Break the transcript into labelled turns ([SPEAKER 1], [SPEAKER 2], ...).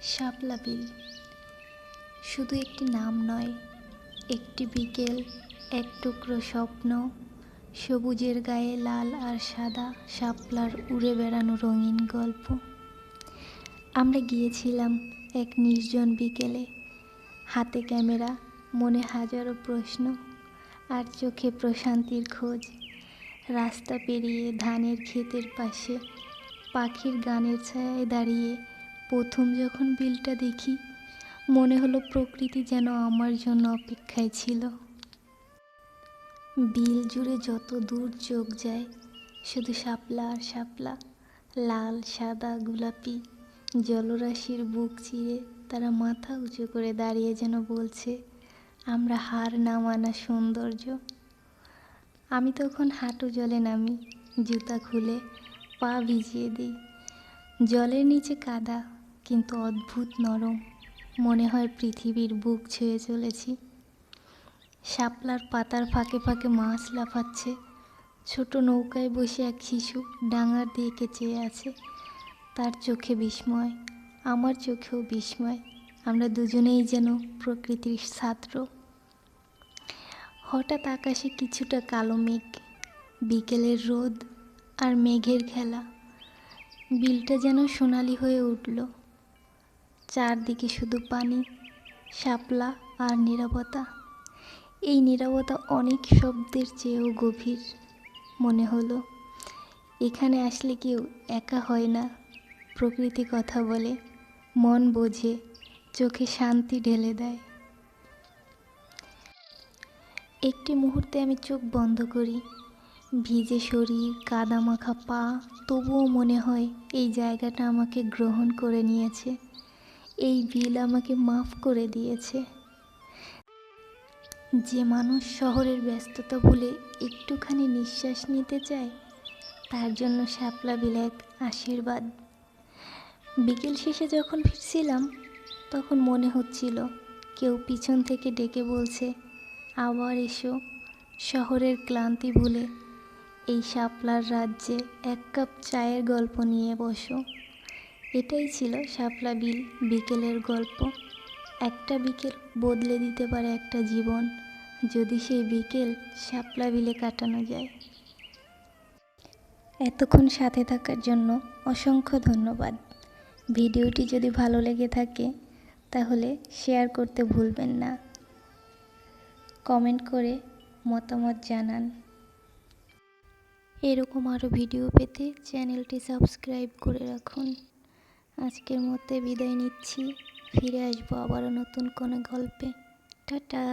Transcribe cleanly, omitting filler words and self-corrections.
[SPEAKER 1] শাপলা বিল শুধু একটি নাম নয়, একটি বিকেল, এক টুকরো স্বপ্ন, সবুজের গায়ে লাল আর সাদা শাপলার উড়ে বেড়ানো রঙিন গল্প। আমরা গিয়েছিলাম এক নির্জন বিকেলে, হাতে ক্যামেরা, মনে হাজারো প্রশ্ন আর চোখে প্রশান্তির খোঁজ। রাস্তা পেরিয়ে ধানের ক্ষেতের পাশে পাখির গানের ছায়ায় দাঁড়িয়ে প্রথম যখন বিলটা দেখি, মনে হলো প্রকৃতি যেন আমার জন্য অপেক্ষায় ছিল। বিল জুড়ে যত দূর চোখ যায়, শুধু শাপলা আর শাপলা, লাল, সাদা, গোলাপি জলরাশির বুক চিরে তারা মাথা উঁচু করে দাঁড়িয়ে যেন বলছে, আমরা হার না মানা সৌন্দর্য। আমি তখন হাঁটু জলে নামি, জুতা খুলে পা ভিজিয়ে দিই। জলের নিচে কাদা, কিন্তু অদ্ভুত নরম, মনে হয় পৃথিবীর বুক ছুঁয়ে চলেছি। শাপলার পাতার ফাঁকে ফাঁকে মাছ লাফাচ্ছে, ছোট নৌকায় বসে এক শিশু ডাঙার দিকে চেয়ে আছে। তার চোখে বিস্ময়, আমার চোখেও বিস্ময়। আমরা দুজনেই যেন প্রকৃতির ছাত্র। হঠাৎ আকাশে কিছুটা কালো মেঘ, বিকেলের রোদ আর মেঘের খেলা। বিলটা যেন সোনালি হয়ে উঠল। চারদিকে শুধু পানি, শাপলা আর নীরবতা। এই নীরবতা অনেক শব্দের চেয়েও গভীর। মনে হলো এখানে আসলে কেউ একা হয় না। প্রকৃতি কথা বলে, মন বোঝে, চোখে শান্তি ঢেলে দেয়। একটি মুহূর্তে আমি চোখ বন্ধ করি, ভিজে শরীর, কাদা মাখা পা, তবুও মনে হয় এই জায়গাটা আমাকে গ্রহণ করে নিয়েছে। এই বিল আমাকে মাফ করে দিয়েছে। যে মানুষ শহরের ব্যস্ততা ভুলে একটুখানি নিঃশ্বাস নিতে চায়, তার জন্য শাপলা বিল এক আশীর্বাদ। বিকেল শেষে যখন ফিরছিলাম, তখন মনে হচ্ছিল কেউ পিছন থেকে ডেকে বলছে, আবার এসো, শহরের ক্লান্তি ভুলে এই শাপলার রাজ্যে এক কাপ চায়ের গল্প নিয়ে বসো। এটাই ছিল শাপলা বিল বিকেলের গল্প। একটা বিকেল বদলে দিতে পারে একটা জীবন, যদি সেই বিকেল শাপলা বিলে কাটানো যায়। এতক্ষণ সাথে থাকার জন্য অসংখ্য ধন্যবাদ। ভিডিওটি যদি ভালো লেগে থাকে তাহলে শেয়ার করতে ভুলবেন না। কমেন্ট করে মতামত জানান। এরকম আরও ভিডিও পেতে চ্যানেলটি সাবস্ক্রাইব করে রাখুন। আজকের মধ্যে বিদায় নিচ্ছি, ফিরে আসবো আবারও নতুন কোনো গল্পে। টাটা।